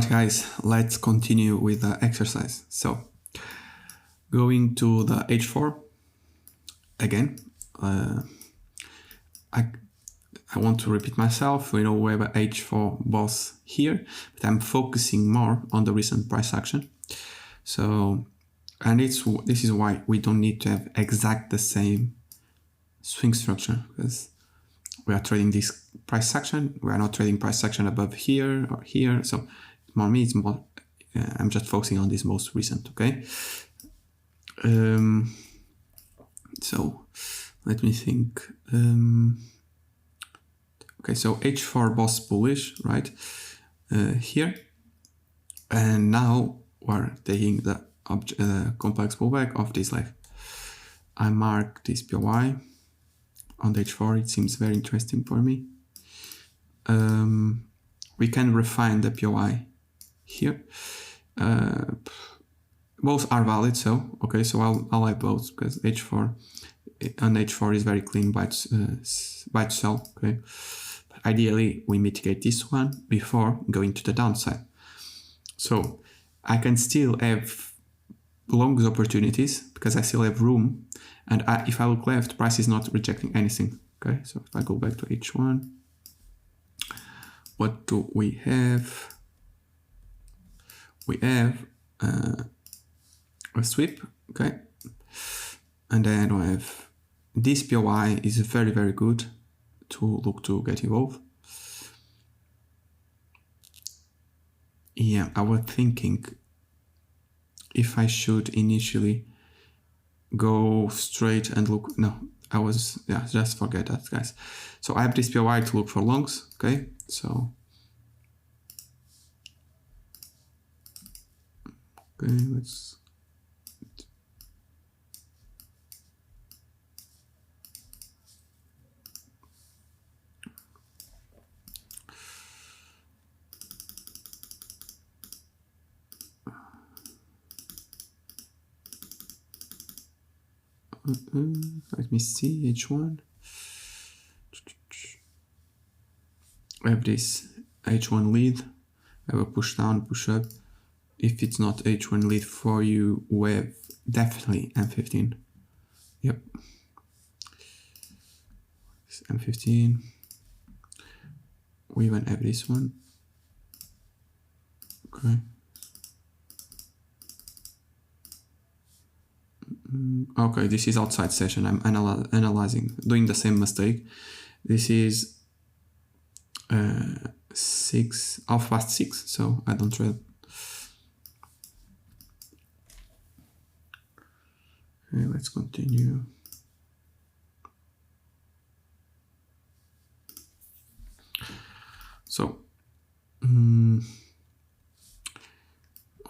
Guys, let's continue with the exercise. So, going to the H4 again. I want to repeat myself. We have a H4 boss here, but I'm focusing more on the recent price action. So, and this is why we don't need to have exact the same swing structure, because we are trading this price action. We are not trading price action above here or here. So for me, it's more, I'm just focusing on this most recent, okay? So let me think. Okay, so H4 boss bullish, right? Here. And now we're taking the complex pullback of this leg. I mark this POI on the H4. It seems very interesting for me. We can refine the POI here. Both are valid, so okay, so I'll have both, because H4 on H4 is very clean by itself, okay? But ideally, we mitigate this one before going to the downside. So I can still have long opportunities because I still have room, and if I look left, price is not rejecting anything, okay? So if I go back to H1, what do we have? We have a sweep, okay? And then we have this POI is very, very good to look to get involved. Yeah, I was thinking if I should initially go straight and look. No, just forget that, guys. So I have this POI to look for longs, okay? So, okay, let's. Let me see, H1. I have this H1 lead. I have a push down, push up. If it's not H1 lead for you, we have definitely M15. Yep. M15. We even have this one. Okay. Okay, this is outside session. I'm analyzing, doing the same mistake. This is 6:30, so I don't trade. Okay, let's continue. So,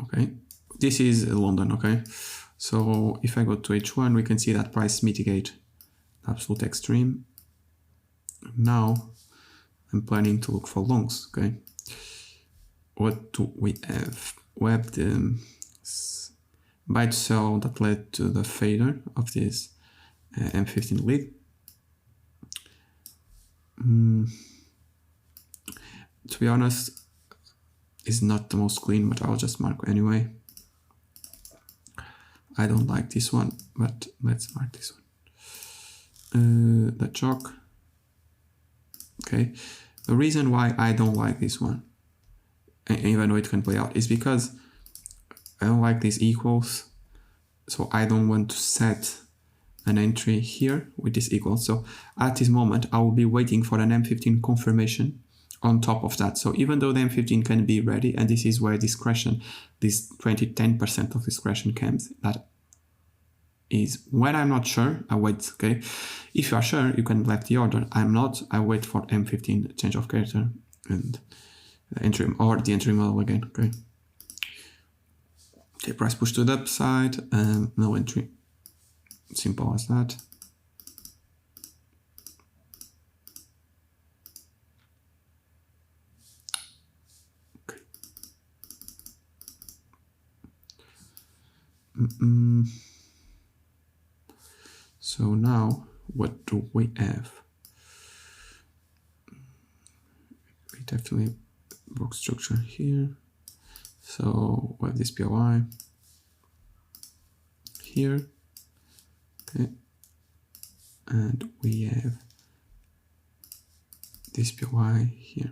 okay, this is London, okay? So if I go to H1, we can see that price mitigate absolute extreme. Now I'm planning to look for longs, okay? What do we have? We have the buy to sell that led to the failure of this M15 lead. To be honest, it's not the most clean, but I'll just mark anyway. I don't like this one, but let's mark this one. The chalk. Okay. The reason why I don't like this one, even though it can play out, is because I don't like these equals. So I don't want to set an entry here with this equal. So at this moment, I will be waiting for an M15 confirmation on top of that. So even though the M15 can be ready, and this is where discretion, this 10% of discretion comes, that is when I'm not sure, I wait, okay? If you are sure, you can left the order. I'm not, I wait for M15 change of character and the entry, or the entry model again, okay? Okay, price push to the upside, no entry. Simple as that. So now, what do we have? We definitely box structure here. So we have this POI here, okay, and we have this POI here.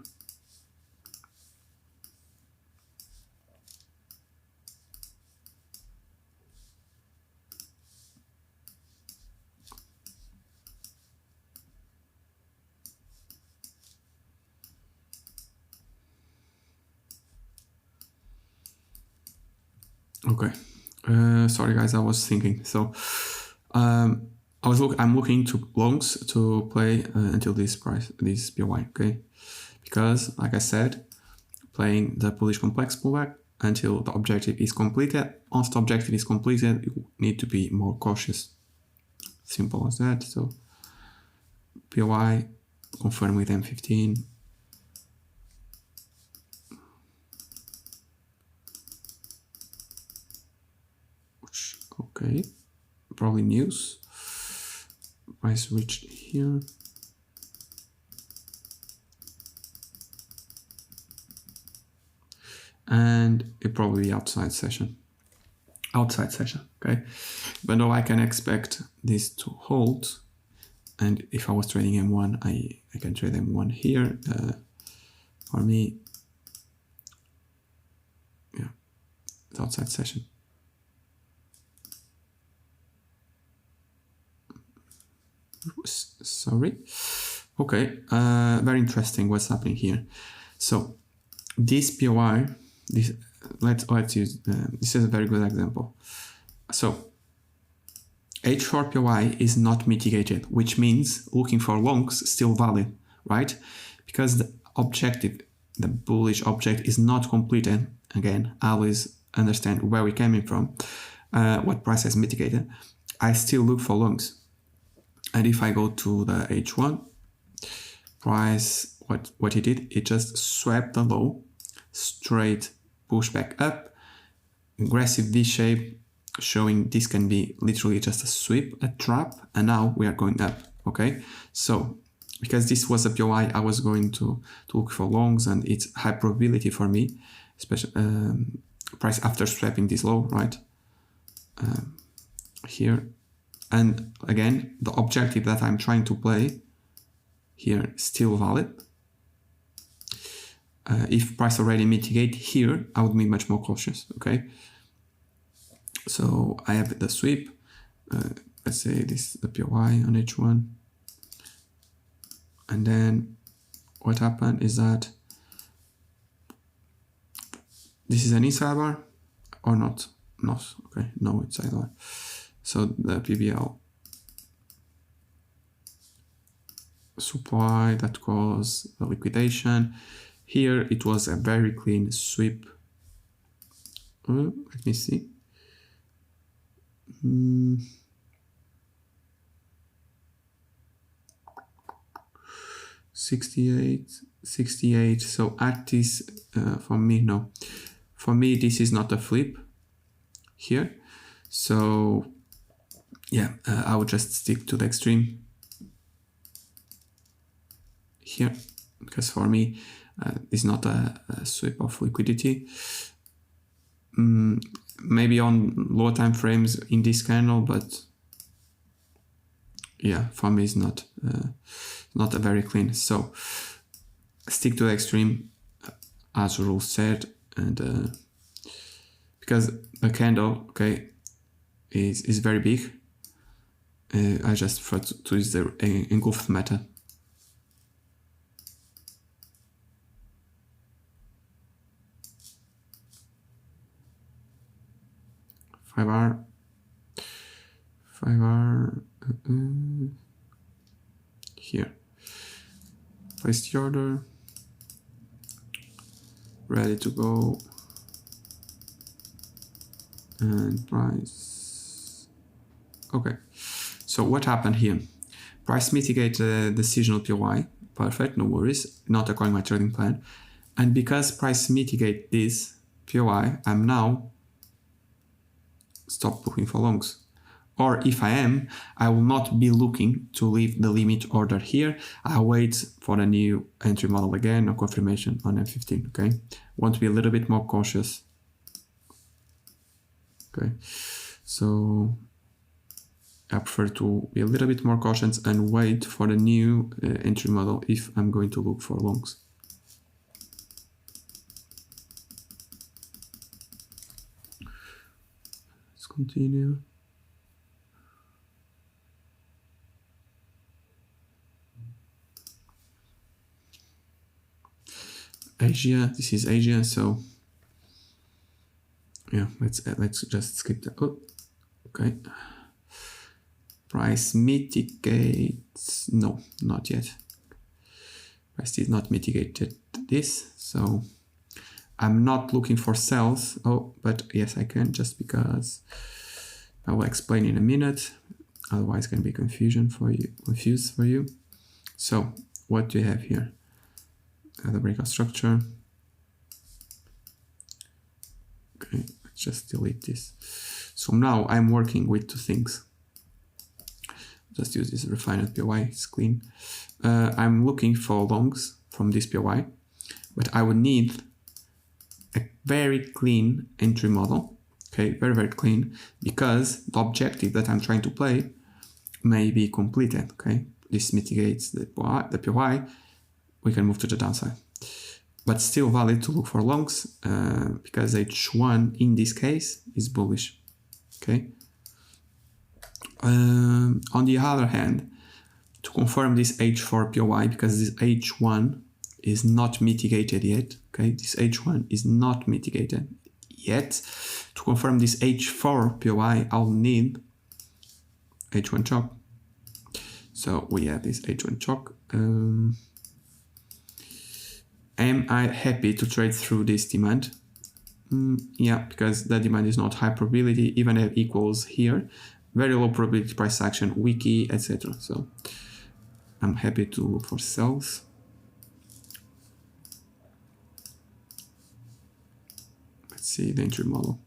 Okay, sorry guys, I was thinking. So I'm looking to longs to play until this POI, okay? Because like I said, playing the bullish complex pullback until the objective is completed. Once the objective is completed, you need to be more cautious. Simple as that. So POI, confirm with M15. Okay, probably news. Price reached here. And it probably outside session, okay? But now I can expect this to hold. And if I was trading M1, I can trade M1 here. For me, yeah, it's outside session. Sorry. Okay, very interesting what's happening here. So this POI, let's use, this is a very good example. So H4 POI is not mitigated, which means looking for longs still valid, right? Because the objective, the bullish object is not completed. Again, I always understand where we're coming from, what price has mitigated. I still look for longs. And if I go to the H1 price, what it did, it just swept the low, straight push back up, aggressive V shape, showing this can be literally just a sweep, a trap, and now we are going up, okay? So, because this was a POI, I was going to look for longs, and it's high probability for me, especially price after swapping this low, right? Here. And again, the objective that I'm trying to play here still valid. If price already mitigate here, I would be much more cautious, okay? So I have the sweep, let's say this is the POI on H1. And then what happened is that this is an inside bar or not? Not, okay, no inside bar. So the PBL supply that caused the liquidation. Here it was a very clean sweep. Let me see. 68. So at this, for me, no. For me, this is not a flip here. So yeah, I would just stick to the extreme here, because for me, it's not a sweep of liquidity. Maybe on lower time frames in this candle, but yeah, for me it's not a very clean. So stick to the extreme as rule said, and because the candle, okay, is very big. I just prefer to use the engulfed method. Five hour here. Place the order. Ready to go. And price. Okay. So what happened here? Price mitigate the seasonal POI. Perfect, no worries. Not according to my trading plan. And because price mitigate this POI, I'm now stop looking for longs. Or if I am, I will not be looking to leave the limit order here. I'll wait for a new entry model again or confirmation on M15, okay? Want to be a little bit more cautious Okay, so I prefer to be a little bit more cautious and wait for the new entry model if I'm going to look for longs. Let's continue. Asia, this is Asia, so yeah, let's just skip that. Oh, okay. Price mitigates, no, not yet. Price did not mitigate this, so I'm not looking for sells. Oh, but yes, I can, just because I will explain in a minute. Otherwise, it can be confused for you. So, what do you have here? The breakout structure. Okay, let's just delete this. So now I'm working with two things. Just use this refined POI, it's clean. I'm looking for longs from this POI, but I would need a very clean entry model. Okay, very, very clean, because the objective that I'm trying to play may be completed. Okay, this mitigates the POI. We can move to the downside, but still valid to look for longs because H1 in this case is bullish. Okay. On the other hand, to confirm this H4 POI, because this H1 is not mitigated yet. Okay, this H1 is not mitigated yet. To confirm this H4 POI, I'll need H1 chalk. So we have this H1 chalk. Am I happy to trade through this demand? Yeah, because the demand is not high probability, even have equals here. Very low probability price action, wiki, etc. So I'm happy to look for sells. Let's see the entry model.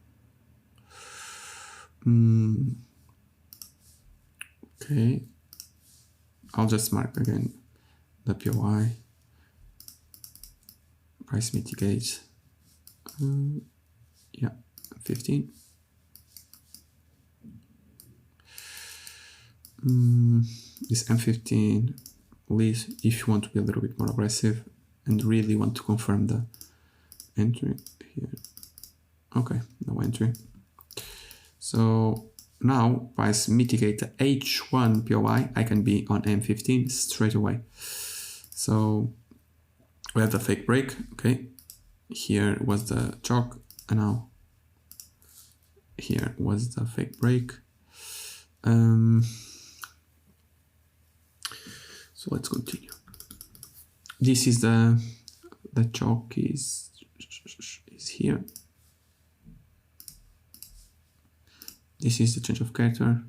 Okay, I'll just mark again the POI. Price mitigate. Yeah, 15. This M15 leaves if you want to be a little bit more aggressive and really want to confirm the entry here. Okay, no entry. So now price mitigate the H1 POI, I can be on M15 straight away. So we have the fake break. Okay, here was the chalk, and now here was the fake break. So let's continue. This is the chalk is here. This is the change of character.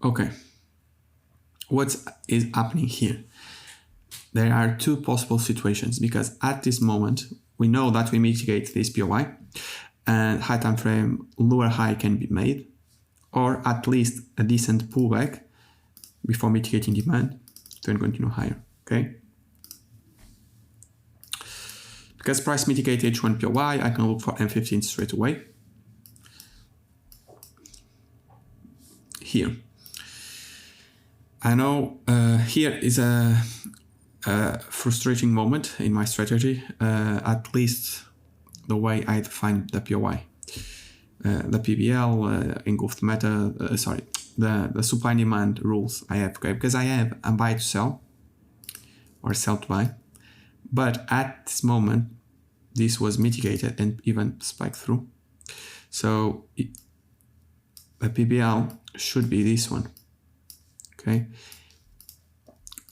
Okay, what is happening here? There are two possible situations, because at this moment we know that we mitigate this POI and high time frame lower high can be made, or at least a decent pullback before mitigating demand to continue higher. Okay, because price mitigate H1 POI, I can look for M15 straight away. Here I know here is a frustrating moment in my strategy, at least the way I define the POI. The PBL, engulfed meta, the supply and demand rules I have, okay? Because I have a buy to sell or sell to buy, but at this moment, this was mitigated and even spiked through. So the PBL should be this one. Okay.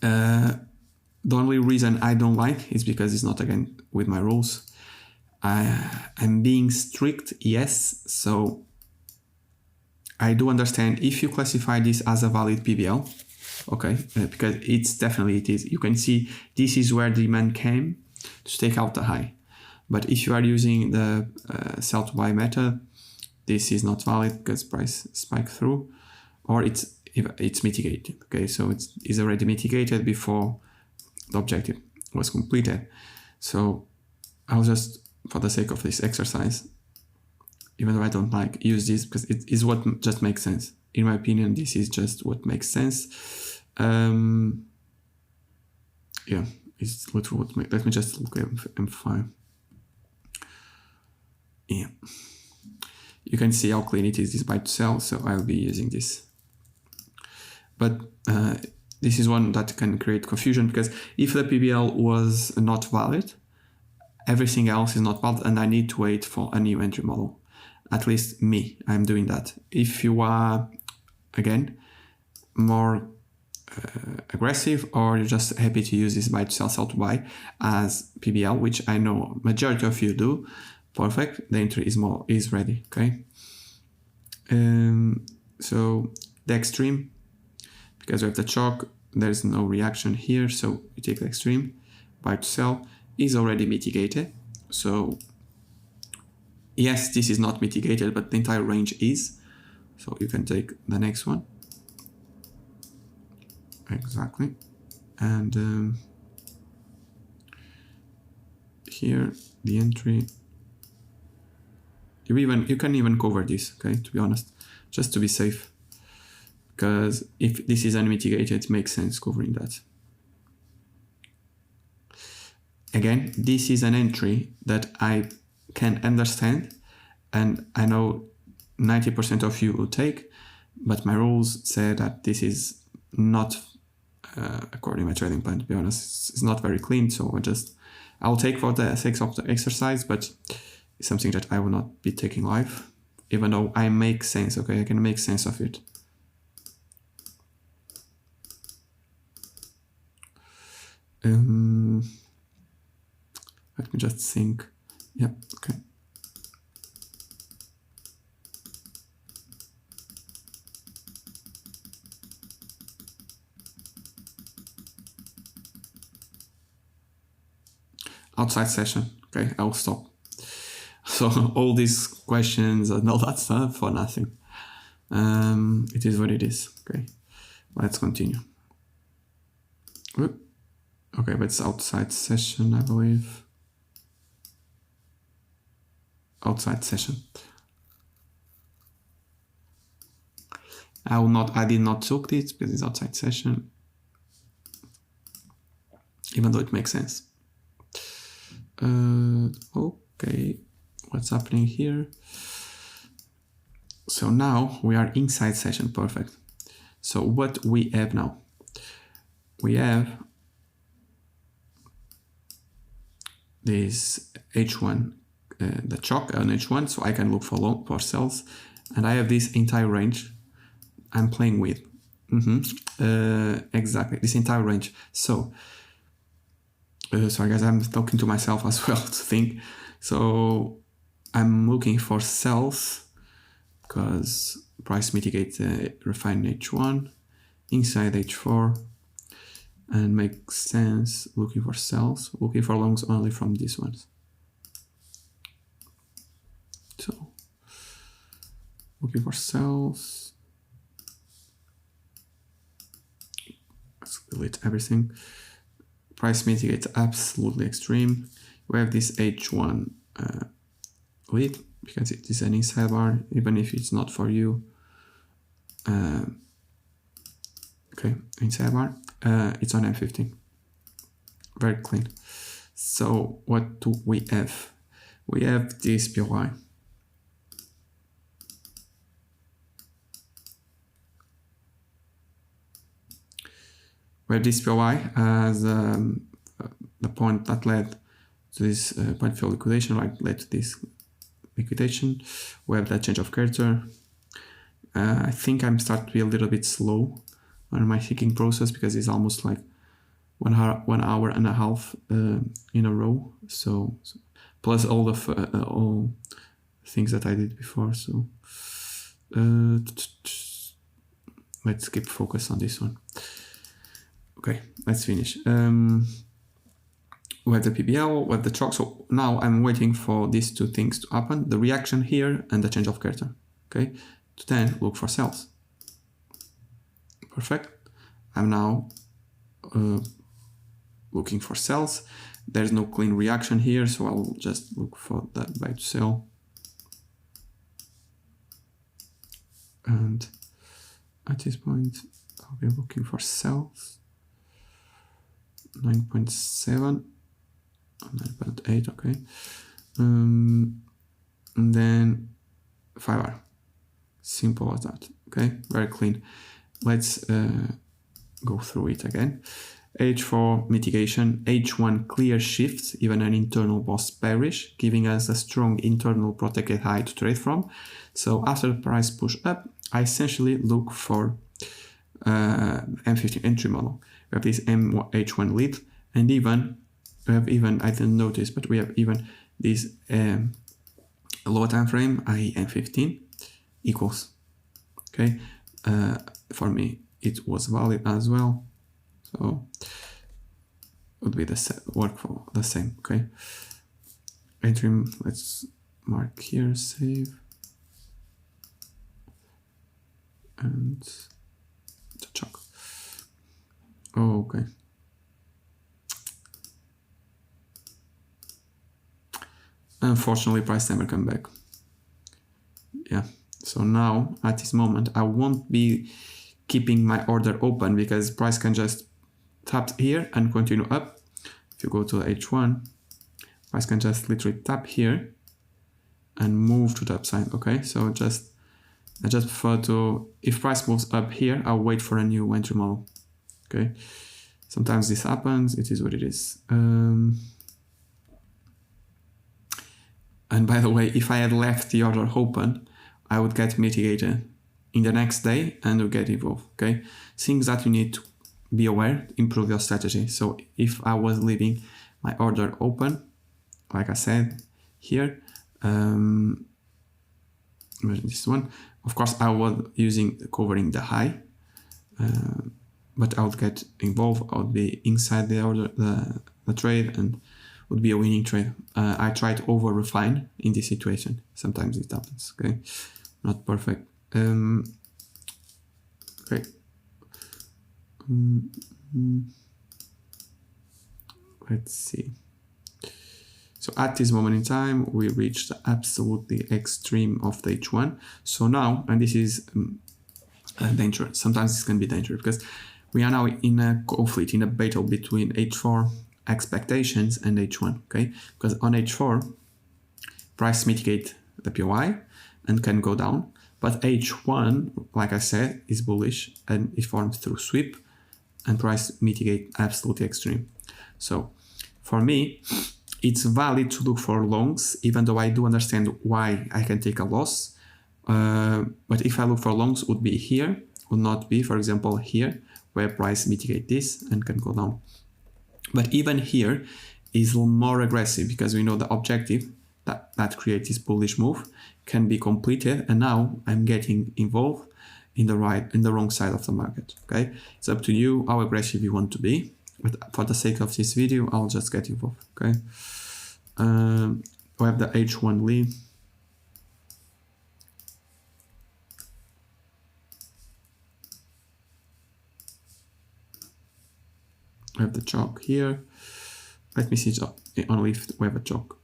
The only reason I don't like is because it's not again with my rules. I'm being strict, yes. So I do understand if you classify this as a valid PBL, okay, because it is. You can see this is where demand came to take out the high. But if you are using the sell to buy method, this is not valid because price spike through, or it's mitigated. Okay, so it's already mitigated before the objective was completed. So I'll just, for the sake of this exercise, even though I don't like, use this because it is what just makes sense. In my opinion, this is just what makes sense. Yeah, it's literally what makes. Let me just look at M5. Yeah, you can see how clean it is, this buy to sell. So I'll be using this. But this is one that can create confusion, because if the PBL was not valid, everything else is not valid, and I need to wait for a new entry model. At least me, I'm doing that. If you are, again, more aggressive, or you're just happy to use this buy to sell, sell to buy as PBL, which I know majority of you do, perfect. The entry is ready. Okay. So the extreme, because we have the chalk, there's no reaction here, so you take the extreme. Buy to sell is already mitigated. So yes, this is not mitigated, but the entire range is. So you can take the next one. Exactly. And here, the entry. You can even cover this, okay, to be honest, just to be safe. Because if this is unmitigated, it makes sense covering that. Again, this is an entry that I can understand, and I know 90% of you will take, but my rules say that this is not according to my trading plan, to be honest. It's not very clean, so I'll take for the sake of the exercise, but it's something that I will not be taking live, even though I make sense, okay? I can make sense of it. Let me just think. Yep, okay. Outside session, okay, I'll stop. So all these questions and all that stuff for nothing. It is what it is, okay. Let's continue. Okay, but it's outside session, I believe. Outside session. I did not took this because it's outside session, even though it makes sense. Okay, what's happening here? So now we are inside session, perfect. So what we have now? We have this H1, the chalk on H1, so I can look for sells, and I have this entire range I'm playing with. Exactly, this entire range. So, sorry guys, I'm talking to myself as well to think. So I'm looking for sells because price mitigates refine H1 inside H4, and makes sense looking for sells, looking for longs only from these ones. So looking for sells. Let's delete everything. Price mitigates absolutely extreme. We have this H1 lead because it is an inside bar, even if it's not for you. Okay, inside bar. It's on M15. Very clean. So what do we have? We have this POI. Where this POI as the point that led to this point field liquidation, like led to this liquidation. We have that change of character. I think I'm starting to be a little bit slow on my thinking process because it's almost like 1 hour and a half in a row. So plus all the all things that I did before. So let's keep focus on this one. Okay, let's finish. we have the PBL, we have the chalk. So now I'm waiting for these two things to happen, the reaction here and the change of character. Okay, to then look for sells. Perfect. I'm now looking for sells. There's no clean reaction here, so I'll just look for the buy to sell. And at this point, I'll be looking for sells. 9.7, 9.8, okay. And then 5R. Simple as that, okay? Very clean. Let's go through it again. H4 mitigation, H1 clear shifts, even an internal boss bearish, giving us a strong internal protected high to trade from. So after the price push up, I essentially look for M15 entry model. We have this H1 lead, and even we have I didn't notice, but we have even this lower time frame, i.e. M15 equals. Okay, for me it was valid as well, so would be the work for the same. Okay, entry. Let's mark here, save, and the chalk. Oh, okay. Unfortunately, price never come back. Yeah. So now, at this moment, I won't be keeping my order open because price can just tap here and continue up. If you go to the H1, price can just literally tap here and move to the upside. Okay. So I just prefer to, if price moves up here, I'll wait for a new entry model. Okay, sometimes this happens, it is what it is. And by the way, if I had left the order open, I would get mitigated in the next day and would get involved. Okay, things that you need to be aware, improve your strategy. So if I was leaving my order open, like I said here, this one, of course I was covering the high, but I would get involved. I would be inside the order, the trade, and would be a winning trade. I try to over refine in this situation. Sometimes it happens. Okay, not perfect. Okay. Let's see. So at this moment in time, we reached the absolutely extreme of the H1. So now, and this is dangerous. Sometimes this can be dangerous because we are now in a conflict, in a battle between H4 expectations and H1, okay? Because on H4, price mitigate the POI and can go down, but H1, like I said, is bullish and it forms through sweep and price mitigate absolutely extreme. So for me, it's valid to look for longs, even though I do understand why I can take a loss. But if I look for longs, would be here, would not be, for example, here, where price mitigate this and can go down. But even here is more aggressive because we know the objective that creates this bullish move can be completed, and now I'm getting involved in the wrong side of the market. Okay, it's up to you how aggressive you want to be, but for the sake of this video, I'll just get involved. Okay, we have the H1 lead. We have the chalk here. Let me see only if we have a chalk.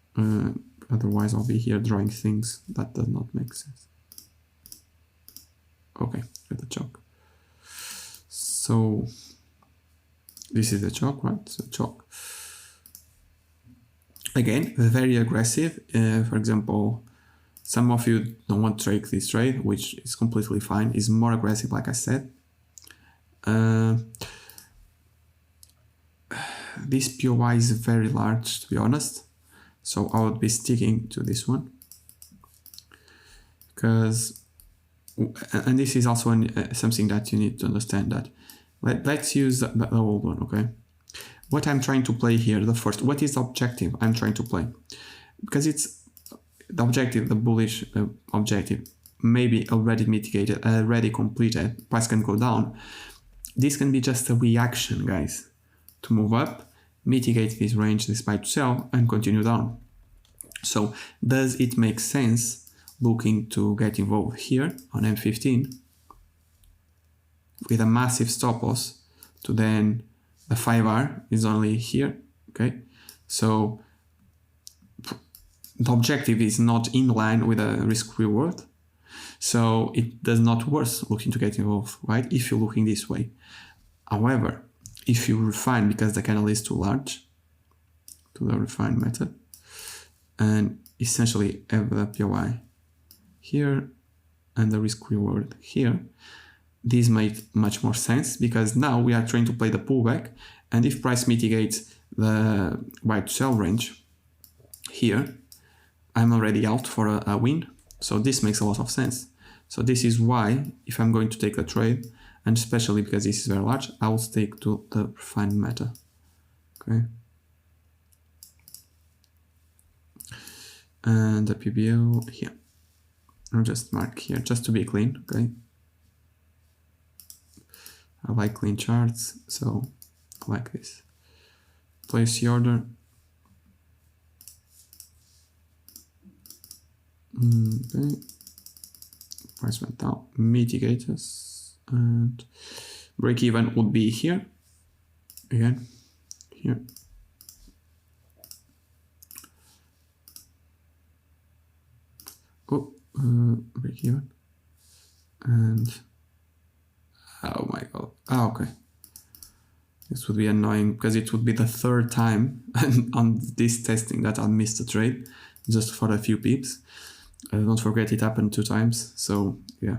Otherwise, I'll be here drawing things that does not make sense. Okay, we have the chalk. So this is the chalk, right? So chalk. Again, very aggressive. For example, some of you don't want to take this trade, which is completely fine. It's more aggressive, like I said. This POI is very large, to be honest, so I would be sticking to this one because, and this is also something that you need to understand, that let's use the old one. Okay, what I'm trying to play here, what is the objective I'm trying to play? Because it's the objective, the bullish objective, maybe already mitigated, already completed, price can go down. This can be just a reaction, guys, to move up, mitigate this range, this buy to sell, and continue down. So does it make sense looking to get involved here on M15 with a massive stop loss to then the 5R is only here, okay? So the objective is not in line with a risk reward. So it does not worth looking to get involved, right? If you're looking this way. However, if you refine because the candle is too large to the refine method and essentially have the POI here and the risk reward here, this made much more sense because now we are trying to play the pullback, and if price mitigates the buy to sell range here, I'm already out for a win. So this makes a lot of sense. So this is why if I'm going to take the trade, and especially because this is very large, I will stick to the refined meta. Okay. And the PBO here. I'll just mark here just to be clean, okay? I like clean charts, so I like this. Place the order. Okay. Price went down. Mitigate us. And break even would be here. Again, here. Oh, break even. And oh my god. Oh, okay. This would be annoying because it would be the third time on this testing that I'll miss the trade just for a few pips. Don't forget it happened 2 times. So yeah.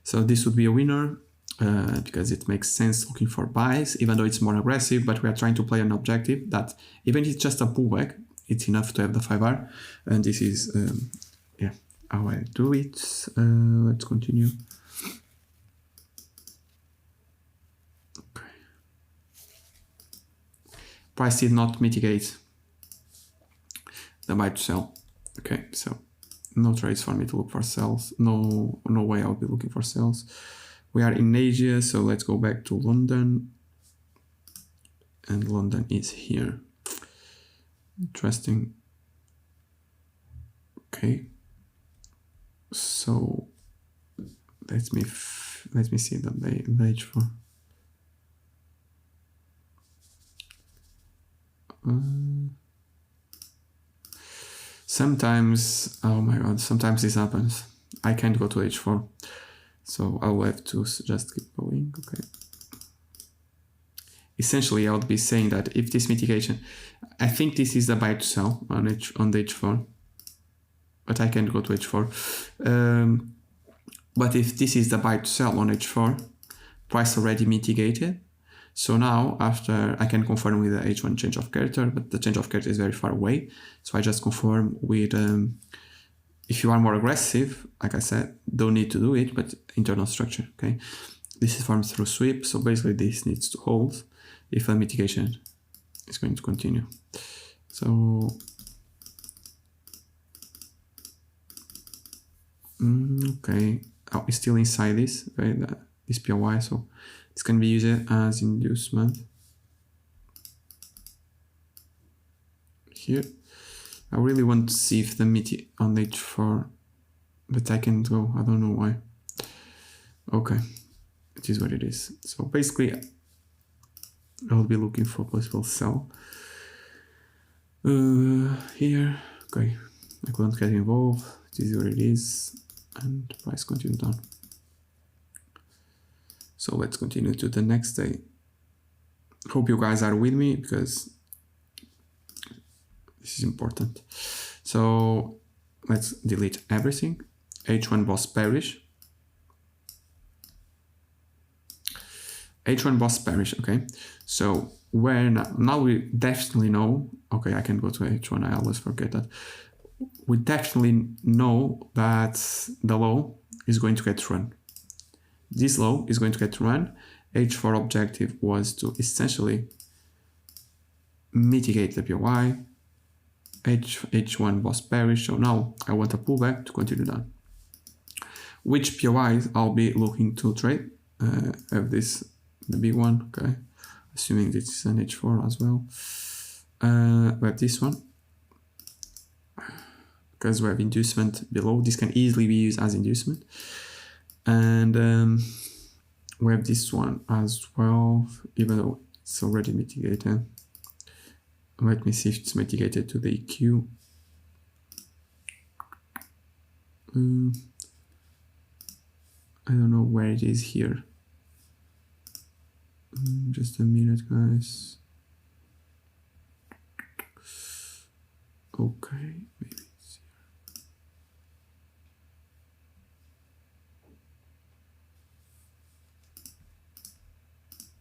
So this would be a winner because it makes sense looking for buys, even though it's more aggressive, but we are trying to play an objective that even if it's just a pullback, it's enough to have the 5R. And this is, yeah, how I do it. Let's continue. Price did not mitigate the buy to sell. Okay, so no trades for me to look for sells. No way I'll be looking for sells. We are in Asia, so let's go back to London. And London is here. Interesting. Okay. So let me see the H4. Sometimes, oh my god, sometimes this happens. I can't go to H4, so I'll have to just keep going. Okay. Essentially, I would be saying that if this mitigation, I think this is the buy to sell on the H4, but I can't go to H4. But if this is the buy to sell on H4, price already mitigated. So now, after I can confirm with the H1 change of character, but the change of character is very far away. So I just confirm with, if you are more aggressive, like I said, don't need to do it, but internal structure, okay? This is formed through sweep, so basically this needs to hold if a mitigation is going to continue. So, okay, oh, it's still inside this, okay, this POI, so this can be used as inducement. Here, I really want to see if the MITI on H4, but I can't go, I don't know why. Okay, it is what it is. So basically, I'll be looking for possible sell. Here, okay, I couldn't get involved, it is what it is, and price continue down. So let's continue to the next day. Hope you guys are with me because this is important. So let's delete everything. H1 boss bearish. H1 boss bearish, okay. So where now we definitely know, okay, I can go to H1, I always forget that. We definitely know that the low is going to get run. This low is going to get run. H4 objective was to essentially mitigate the POI. H1 was bearish, so now I want a pullback to continue down. Which POIs I'll be looking to trade? Have this, the big one, okay. Assuming this is an H4 as well. We have this one. Because we have inducement below. This can easily be used as inducement. And we have this one as well, even though it's already mitigated. Let me see if it's mitigated to the EQ. I don't know where it is here. Just a minute, guys. Okay, maybe it's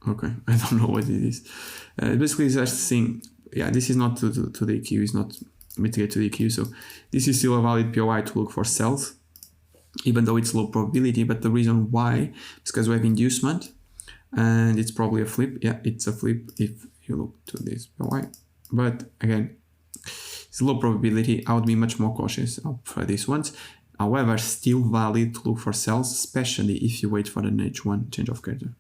here. Okay, I don't know what it is. Basically, it's just saying, yeah, this is not to the EQ, it's not mitigated to the EQ, so this is still a valid POI to look for cells, even though it's low probability. But the reason why is because we have inducement, and it's probably a flip. Yeah, it's a flip if you look to this POI. But again, it's low probability. I would be much more cautious for these ones. However, still valid to look for cells, especially if you wait for an H1 change of character.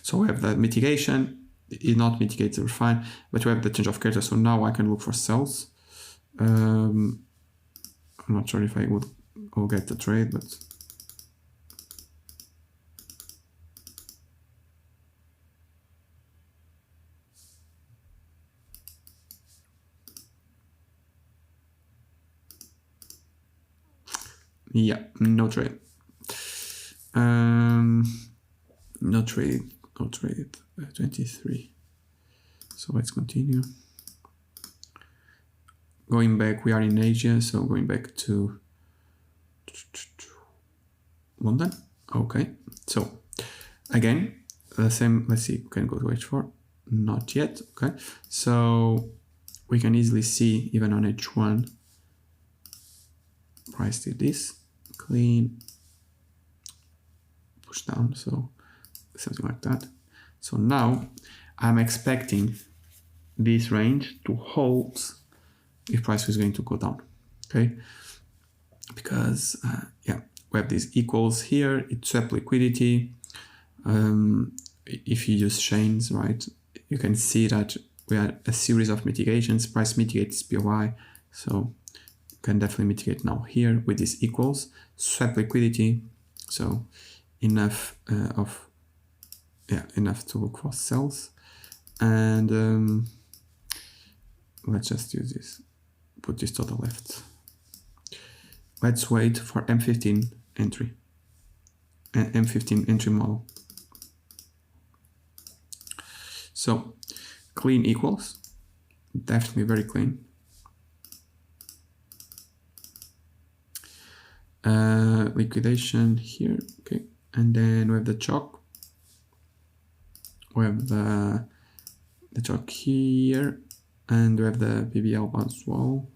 So we have the mitigation. It not mitigated, we're fine, but we have the change of character. So now I can look for cells. I'm not sure if I will get the trade, but yeah, no trade. No trade. 23. So let's continue. Going back, we are in Asia, so going back to London. Okay, so again, the same. Let's see, we can go to H4. Not yet. Okay, so we can easily see even on H1, price did this, clean, push down, so something like that. So now I'm expecting this range to hold if price is going to go down, okay? Because yeah, we have these equals here, it's swap liquidity. If you use chains, right, you can see that we had a series of mitigations. Price mitigates POI, so you can definitely mitigate now here with these equals, swap liquidity, so enough enough to look for cells. And let's just use this, put this to the left. Let's wait for M15 entry, M15 entry model. So clean equals, definitely very clean. Liquidation here, okay, and then we have the chalk. We have the chalk here, and we have the BBL as well.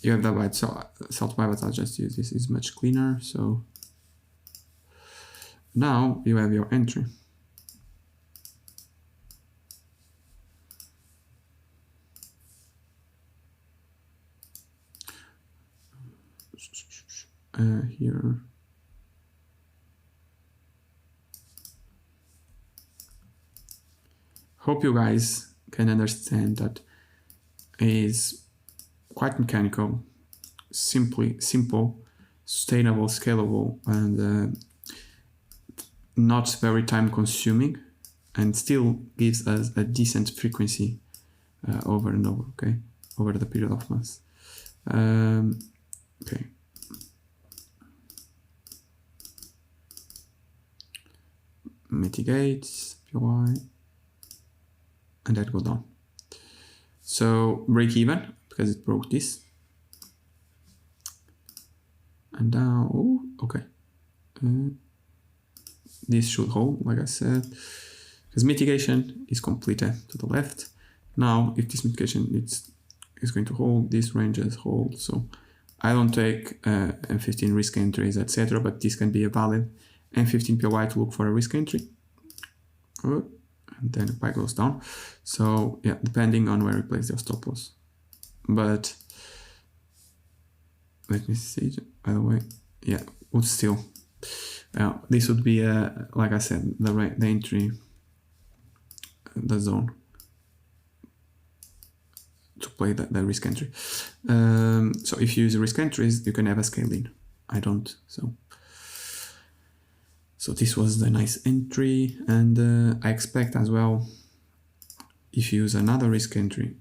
You have the white salt buy, but I'll just use this, is much cleaner. So now you have your entry. Here. Hope you guys can understand that it is quite mechanical, simple, sustainable, scalable, and not very time consuming, and still gives us a decent frequency over and over, okay, over the period of months. Okay. Mitigates, POI, and that go down. So break even, because it broke this. And now, oh, okay. This should hold, like I said, because mitigation is completed to the left. Now, if this mitigation is going to hold, this ranges hold. So I don't take M15 risk entries, etc., but this can be a valid M15 POI to look for a risk entry. And then the pie goes down. So yeah, depending on where you place your stop loss. But let me see, by the way, yeah, would still This would be, like I said, the entry, the zone to play the risk entry. So if you use risk entries, you can have a scale in. I don't, so this was the nice entry, and I expect as well, if you use another risk entry,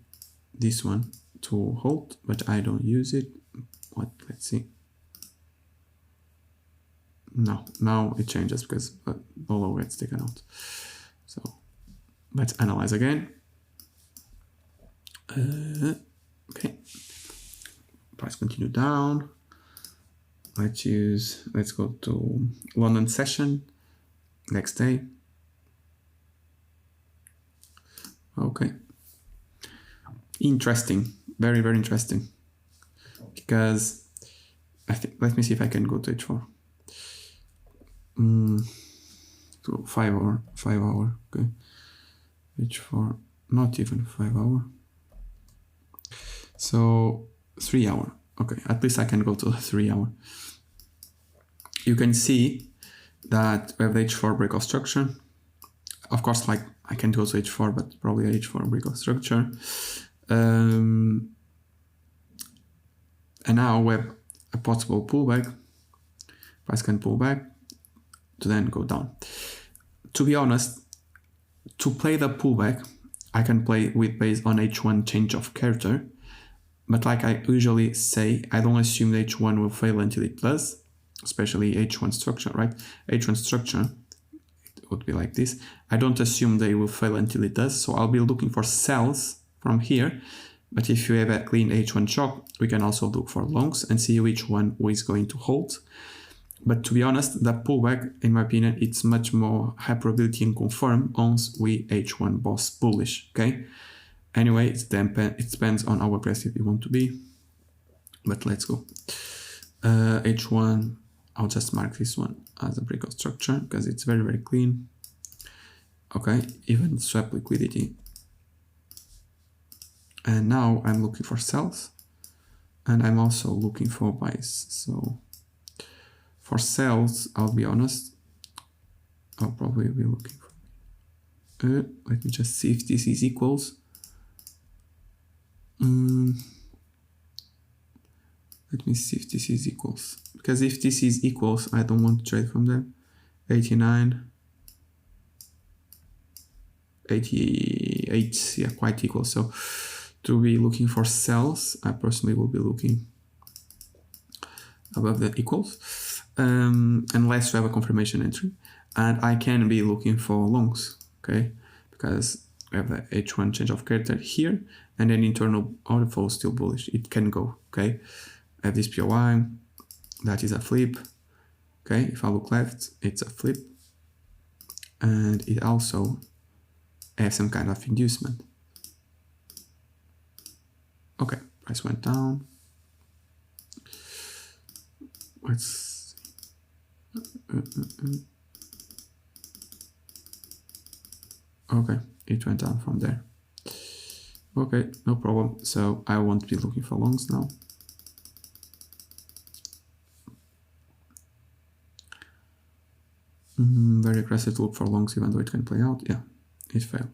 this one, to hold, but I don't use it. Let's see. No, now it changes because below gets taken out. So let's analyze again. Okay, price continue down. Let's go to London session next day. Okay, interesting, very, very interesting, because I think, let me see if I can go to H4. So 5 hour, okay. H4, not even 5 hour. So 3 hour, okay, at least I can go to 3 hour. You can see that we have the H4 breakout structure. Of course, like I can't go to H4, but probably a H4 breakout structure. And now we have a possible pullback. Price can pull back to then go down. To be honest, to play the pullback, I can play with based on H1 change of character. But like I usually say, I don't assume the H1 will fail until it does, especially H1 structure, right? H1 structure, it would be like this. I don't assume they will fail until it does, so I'll be looking for sells from here. But if you have a clean H1 shock, we can also look for longs and see which one is going to hold. But to be honest, the pullback, in my opinion, it's much more high probability and confirm once we H1 boss bullish, okay? Anyway, it depends on how aggressive you want to be. But let's go. H1, I'll just mark this one as a breakout structure because it's very, very clean. Okay, even swap liquidity. And now I'm looking for sells. And I'm also looking for buys. So for sells, I'll be honest, I'll probably be looking for... let me just see if this is equals. Let me see if this is equals, because if this is equals, I don't want to trade from there. 89, 88, yeah, quite equal. So to be looking for sells, I personally will be looking above the equals, unless we have a confirmation entry, and I can be looking for longs, okay, because we have the H1 change of character here, and then internal order flow still bullish. It can go, okay. I have this POI, that is a flip, okay. If I look left, it's a flip, and it also has some kind of inducement. Okay, price went down. Let's see. Okay, it went down from there. Okay, no problem. So I won't be looking for longs now. Very aggressive to look for longs, even though it can play out. Yeah, it failed.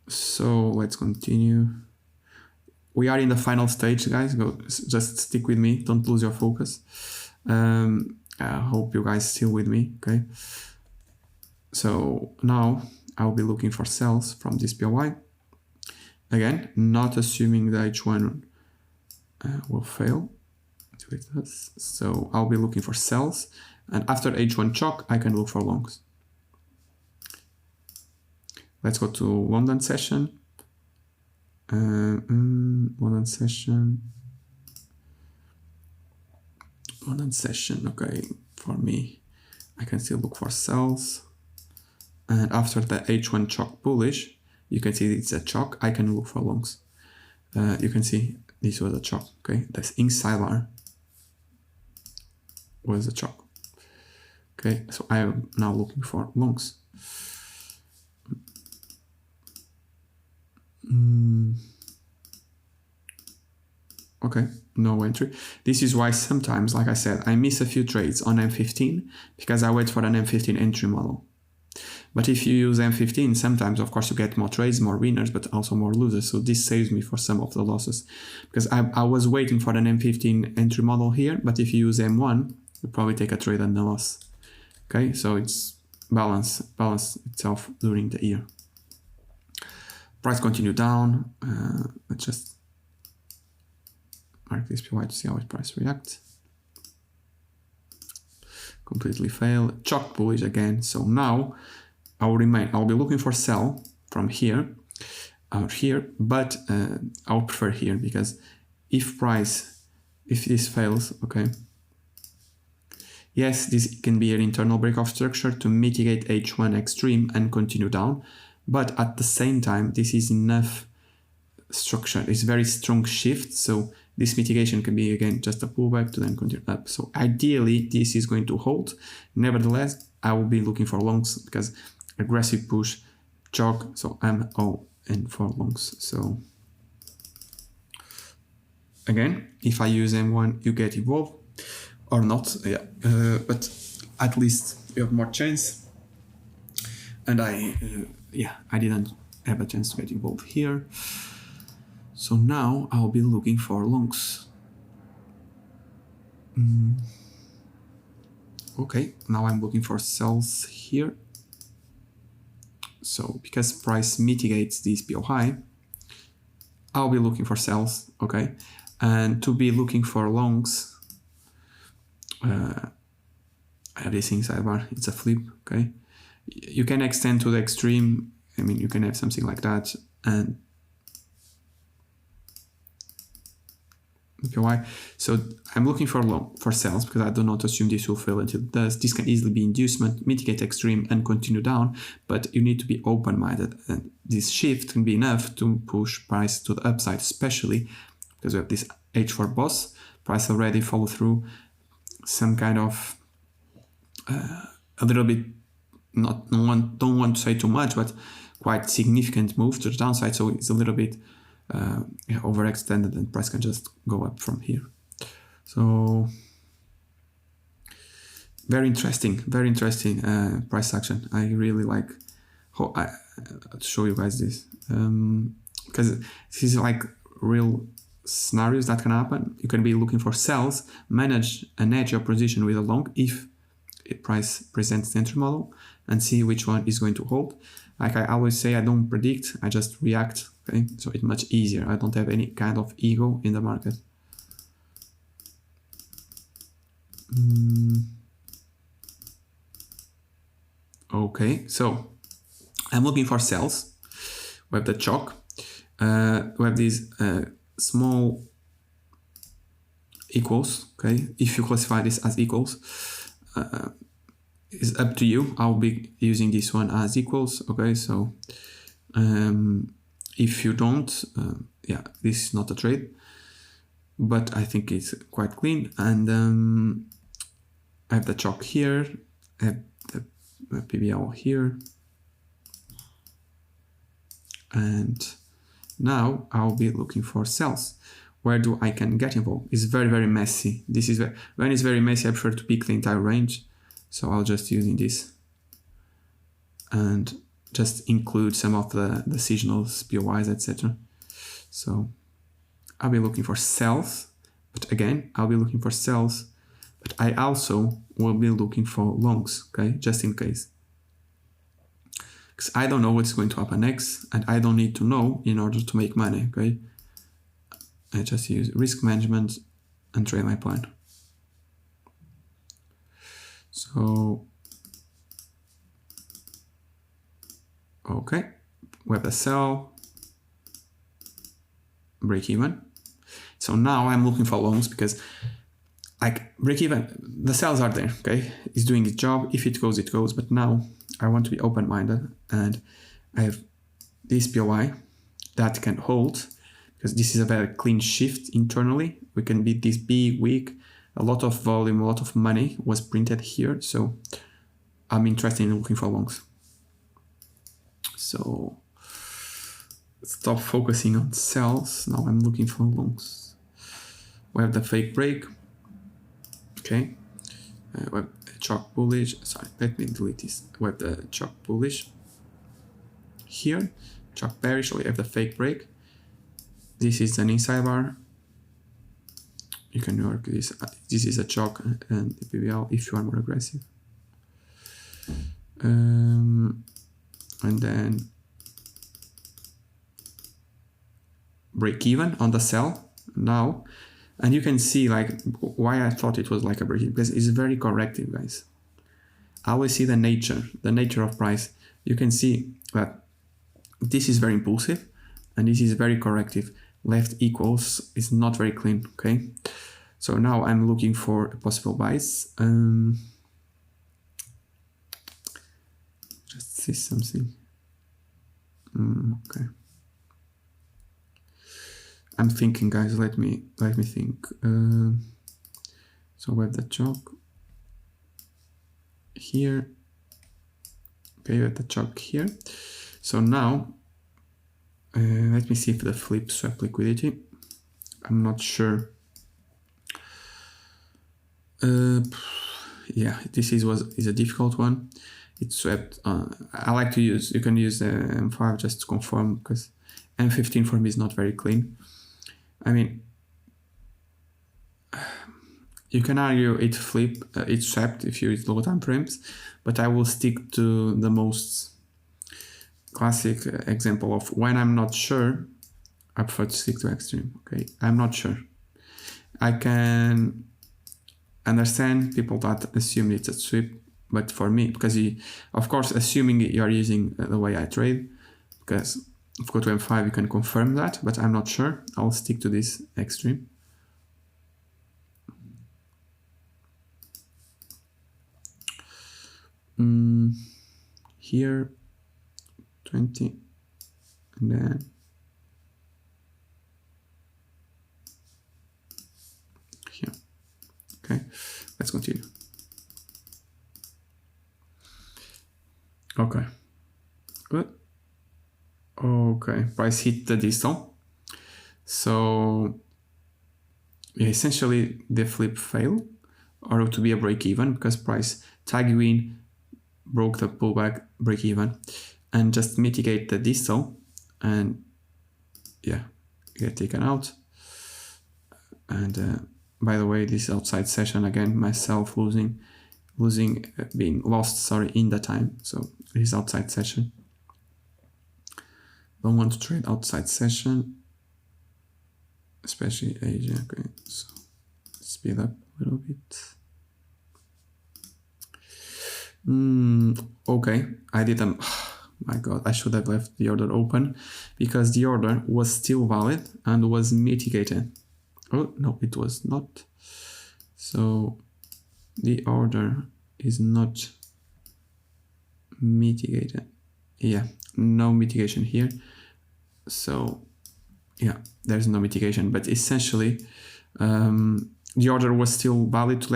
So let's continue. We are in the final stage, guys. Just stick with me. Don't lose your focus. I hope you guys still with me, okay? So now I'll be looking for sells from this POI. Again, not assuming the H1 will fail until it does. So I'll be looking for sells, and after H1 choke, I can look for longs. Let's go to London session. London session, okay, for me, I can still look for sells. And after the H1 choke bullish, you can see it's a choke, I can look for longs. You can see this was a choke, okay? This inside bar was a choke. Okay, so I am now looking for longs. Okay, no entry. This is why sometimes, like I said, I miss a few trades on M15 because I wait for an M15 entry model. But if you use M15, sometimes, of course, you get more trades, more winners, but also more losers. So this saves me for some of the losses because I was waiting for an M15 entry model here. But if you use M1, you probably take a trade and a loss. Okay, so it's balance itself during the year. Price continue down. Let's just mark this PY to see how its price reacts. Completely fail. Chalk bullish again. So now I'll be looking for sell from here out here, but I'll prefer here because if this fails, okay. Yes, this can be an internal breakout structure to mitigate H1 extreme and continue down, but at the same time, this is enough structure. It's very strong shift, so this mitigation can be again just a pullback to then continue up. So ideally, this is going to hold. Nevertheless, I will be looking for longs because aggressive push, chalk. So I'm all in for longs. So again, if I use M1, you get involved or not. Yeah, but at least you have more chance. And I didn't have a chance to get involved here. So now I'll be looking for longs. Okay, now I'm looking for sells here. So because price mitigates this PO high, I'll be looking for sells, okay? And to be looking for longs, I have this inside bar, it's a flip, okay? You can extend to the extreme, I mean, you can have something like that, and PY. So I'm looking for sells because I do not assume this will fail until it does. This can easily be inducement, mitigate extreme, and continue down, but you need to be open-minded. And this shift can be enough to push price to the upside, especially because we have this H4 boss. Price already follow through some kind of a little bit, don't want to say too much, but quite significant move to the downside. So it's a little bit overextended and price can just go up from here. So very interesting price action. I really like how I'll show you guys this because this is like real scenarios that can happen. You can be looking for sells, manage and hedge your position with a long if a price presents the entry model and see which one is going to hold. Like I always say, I don't predict, I just react. Okay, so it's much easier. I don't have any kind of ego in the market. Okay, so I'm looking for sells. We have the chalk. We have these small equals. Okay, if you classify this as equals, it's up to you. I'll be using this one as equals. Okay, so if you don't, yeah, this is not a trade, but I think it's quite clean. And I have the chalk here, I have the PBL here, and now I'll be looking for sells. Where do I can get involved? It's very messy. This is when it's very messy. I prefer to pick the entire range, so I'll just using this and just include some of the seasonals, POIs, etc. So I'll be looking for sells, but again, I'll be looking for sells, but I also will be looking for longs, okay, just in case. Because I don't know what's going to happen next, and I don't need to know in order to make money, okay? I just use risk management and trade my plan. So, okay, we have the sell, break even. So now I'm looking for longs because like break even, the sells are there, okay? It's doing its job. If it goes, it goes. But now I want to be open-minded and I have this POI that can hold because this is a very clean shift internally. We can beat this big week. A lot of volume, a lot of money was printed here. So I'm interested in looking for longs. So stop focusing on sells. Now I'm looking for longs. we have the fake break. Okay, we have chalk bullish. Sorry, let me delete this. We have the chalk bullish here, chalk bearish. So we have the fake break. This is an inside bar. You can work this. This is a chalk and the PBL if you are more aggressive. And then break even on the sell now. And you can see like why I thought it was like a break even, because it's very corrective, guys. I always see the nature of price. You can see that this is very impulsive and this is very corrective. Left equals is not very clean. Okay, so now I'm looking for possible buys. Just see something. Okay, I'm thinking, guys. Let me think. So we have the chalk here. Okay, we have the chalk here. So now let me see if the flip swap liquidity. I'm not sure. Yeah, this is a difficult one. It swept. I like to use. You can use M5 just to confirm, because M15 for me is not very clean. I mean, you can argue it swept if you use low time frames, but I will stick to the most classic example of when I'm not sure. I prefer to stick to extreme. Okay, I'm not sure. I can understand people that assume it's a sweep, but for me, because of course, assuming you're using the way I trade, because if you go to M5, you can confirm that, but I'm not sure. I'll stick to this extreme. Here, 20, and then here. Okay, let's continue. Okay, good. Okay, price hit the distal. So yeah, essentially the flip failed, or to be a break even, because price tag win broke the pullback break even, and just mitigate the distal, and yeah, get taken out. And by the way, this outside session again, myself being lost, in the time. So this outside session. Don't want to trade outside session, especially Asia. Okay, so speed up a little bit. Okay, I didn't. My God, I should have left the order open, because the order was still valid and was mitigated. Oh no, it was not. So the order is not mitigated. Yeah, no mitigation here. So yeah, there's no mitigation, but essentially the order was still valid to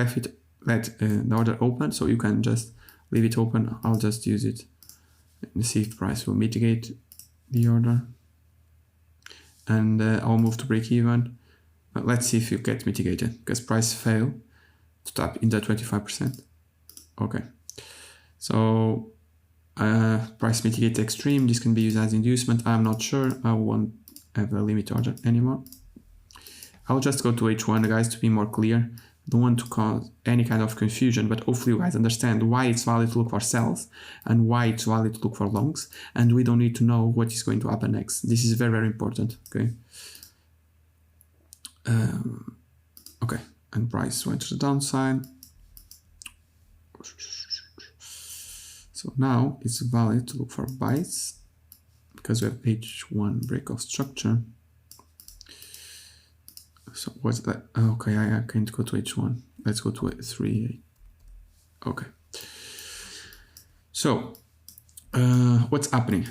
let the order open, so you can just leave it open. I'll just use it and see if price will mitigate the order, and I'll move to break even. But let's see if you get mitigated, because price failed to tap in the 25%. Okay, so price mitigate extreme. This can be used as inducement. I'm not sure. I won't have a limit order anymore. I'll just go to H1, guys, to be more clear. Don't want to cause any kind of confusion, but hopefully you guys understand why it's valid to look for sells and why it's valid to look for longs, and we don't need to know what is going to happen next. This is very, very important. Okay. Okay, and price went to the downside. So now it's valid to look for buys, because we have H1 breakout structure. So what's that? Okay, I can't go to H1. Let's go to 3. Okay. So what's happening?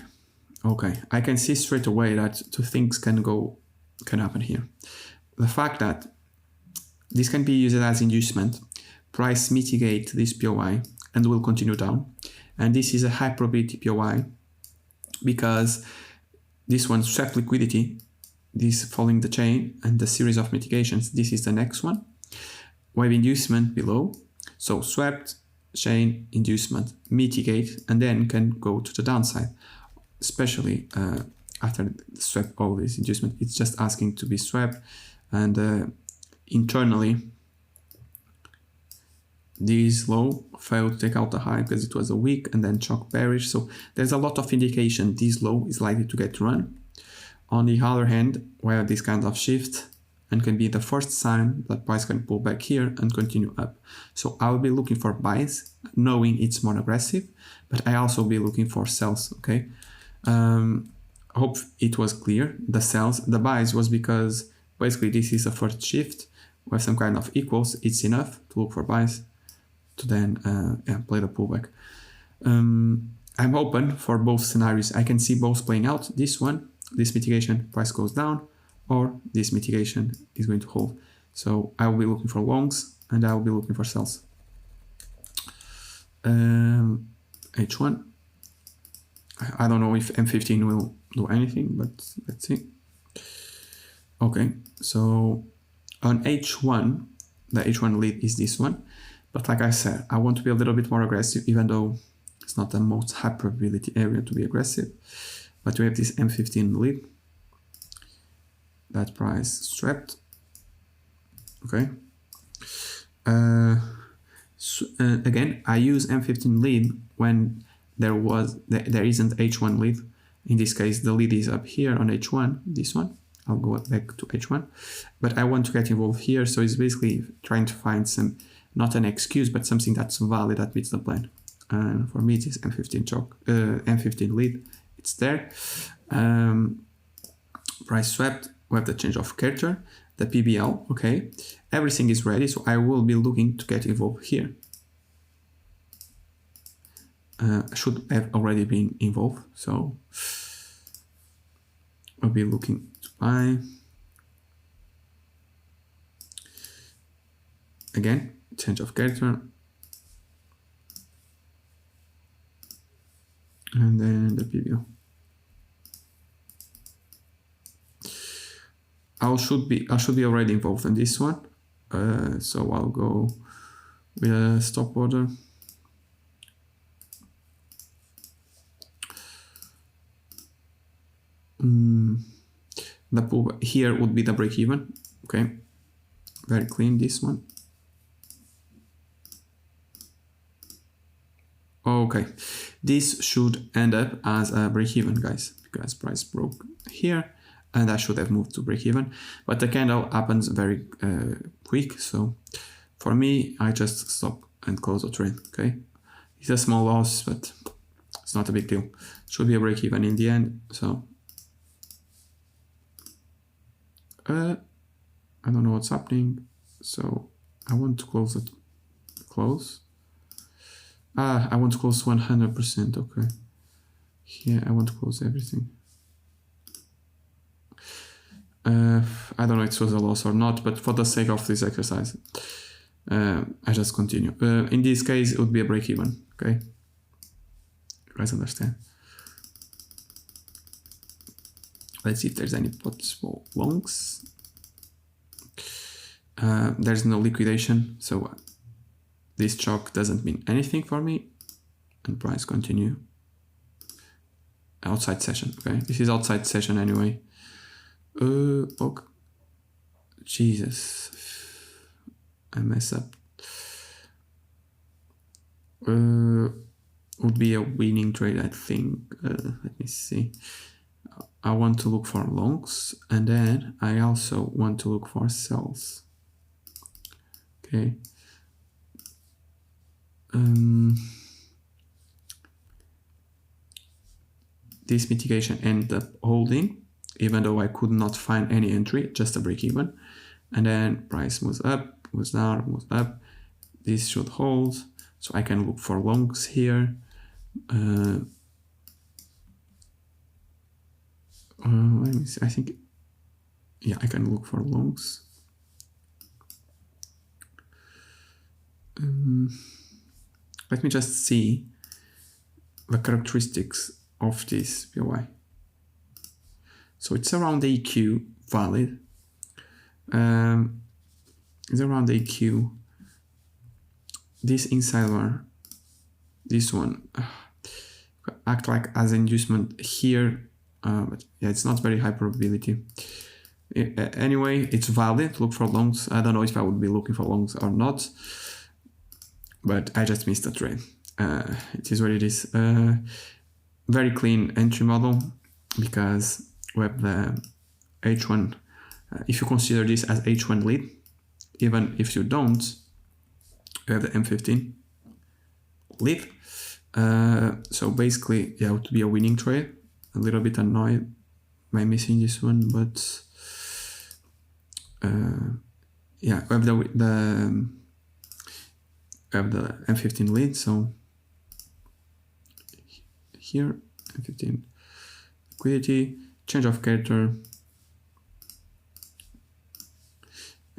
Okay, I can see straight away that two things can happen here. The fact that this can be used as inducement, price mitigate this POI and will continue down. And this is a high probability POI, because this one swept liquidity this following the chain and the series of mitigations, this is the next one. Wave inducement below. So swept, chain, inducement, mitigate, and then can go to the downside. Especially after swept all this inducement, it's just asking to be swept, and internally this low failed to take out the high because it was a weak, and then chalk bearish. So there's a lot of indication this low is likely to get run. On the other hand, we have this kind of shift and can be the first sign that price can pull back here and continue up. So I'll be looking for buys, knowing it's more aggressive, but I also be looking for sells, okay? I hope it was clear. The sells, the buys was because basically this is a first shift with some kind of equals. It's enough to look for buys to then play the pullback. I'm open for both scenarios. I can see both playing out. This one, this mitigation, price goes down, or this mitigation is going to hold. So I will be looking for longs and I will be looking for sells. H1. I don't know if M15 will do anything, but let's see. Okay, so on H1, the H1 lead is this one. But like I said, I want to be a little bit more aggressive, even though it's not the most high probability area to be aggressive. But we have this M15 lead. That price swept. Okay. Again, I use M15 lead when there isn't H1 lead. In this case, the lead is up here on H1, this one. I'll go back to H1. But I want to get involved here, so it's basically trying to find some, not an excuse, but something that's valid that meets the plan. And for me, it is M15 chalk, M15 lead. It's there. Price swept. We have the change of character, the PBL. Okay, everything is ready, so I will be looking to get involved here. I should have already been involved, so I'll be looking to buy. Again, change of character. And then the PBL. I should be already involved in this one. So I'll go with a stop order. The pull here would be the break even. Okay, very clean this one. Okay, this should end up as a break even, guys, because price broke here and I should have moved to break even, but the candle happens very quick. So for me, I just stop and close the trade. Okay, it's a small loss, but it's not a big deal. Should be a break even in the end. So I don't know what's happening, so I want to close it. Close. I want to close 100%. Okay. Here I want to close everything. I don't know if it was a loss or not, but for the sake of this exercise, I just continue. In this case, it would be a break even. Okay. You guys understand? Let's see if there's any possible longs. There's no liquidation, so this chalk doesn't mean anything for me. And price continue. Outside session, okay? This is outside session anyway. Okay. Jesus. I mess up. Would be a winning trade, I think. Let me see. I want to look for longs, and then I also want to look for sells. Okay. This mitigation ended up holding, even though I could not find any entry, just a break even. And then price moves up, moves down, moves up. This should hold, so I can look for longs here. Let me see. I think, yeah, I can look for longs. Let me just see the characteristics of this POI. So it's around the EQ valid. It's around AQ. This inside one, this one, act like as inducement here, but yeah, it's not very high probability. Anyway, it's valid. Look for longs. I don't know if I would be looking for longs or not, but I just missed the trade. It is what it is. Very clean entry model because we have the H1. If you consider this as H1 lead, even if you don't, you have the M15 lead. So basically, yeah, it would be a winning trade. A little bit annoyed by missing this one, but yeah, we have the M15 lead. So here, M15 liquidity, change of character,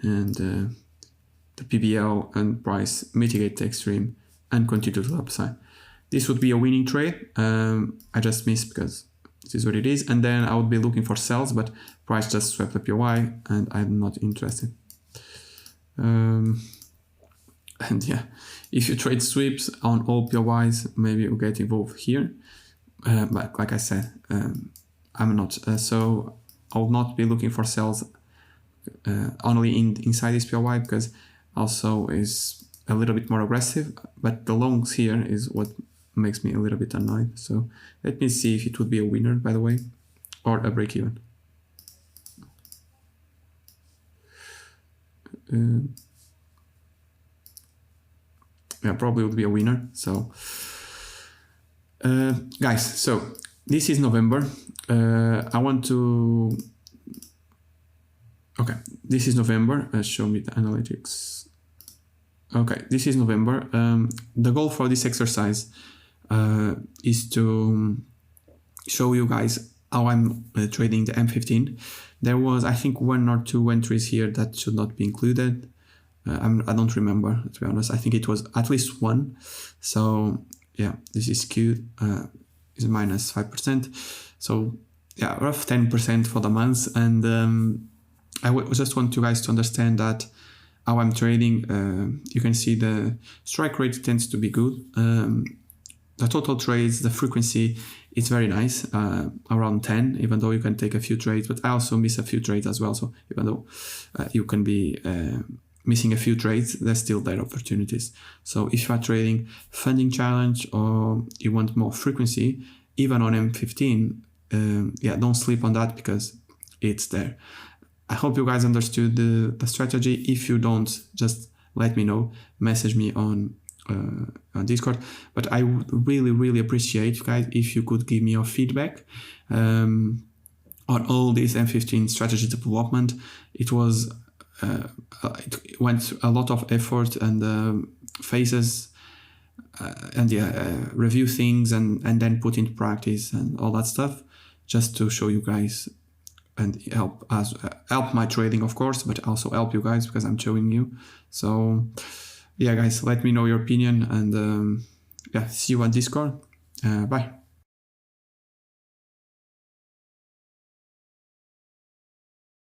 and the PBL and price mitigate the extreme and continue to the upside. This would be a winning trade. I just missed because this is what it is. And then I would be looking for sells, but price just swept the POI and I'm not interested. And yeah, if you trade sweeps on all POIs, maybe you'll get involved here. But like I said, I'm not. So I will not be looking for sells only inside this POI because also is a little bit more aggressive. But the longs here is what makes me a little bit annoyed. So let me see if it would be a winner, by the way, or a break even. Yeah, probably would be a winner. So guys, so this is November. I want to, okay, this is November. Show me the analytics. Okay, this is November. The goal for this exercise is to show you guys how I'm trading the M15. There was, I think, 1 or 2 entries here that should not be included. I don't remember, to be honest. I think it was at least 1. So yeah, this is skewed, is minus 5%. So yeah, rough 10% for the month. And I just want you guys to understand that how I'm trading. You can see the strike rate tends to be good. The total trades, the frequency, it's very nice, around 10, even though you can take a few trades, but I also miss a few trades as well. So even though you can be missing a few trades, there's still there opportunities. So if you are trading funding challenge or you want more frequency, even on M15, yeah, don't sleep on that because it's there. I hope you guys understood the strategy. If you don't, just let me know, message me on Discord. But I would really appreciate, guys, if you could give me your feedback on all this M15 strategy development. It was it went a lot of effort and phases and yeah, review things and then put into practice and all that stuff, just to show you guys and help my trading, of course, but also help you guys because I'm showing you. So yeah, guys, let me know your opinion and yeah, see you on Discord. Bye.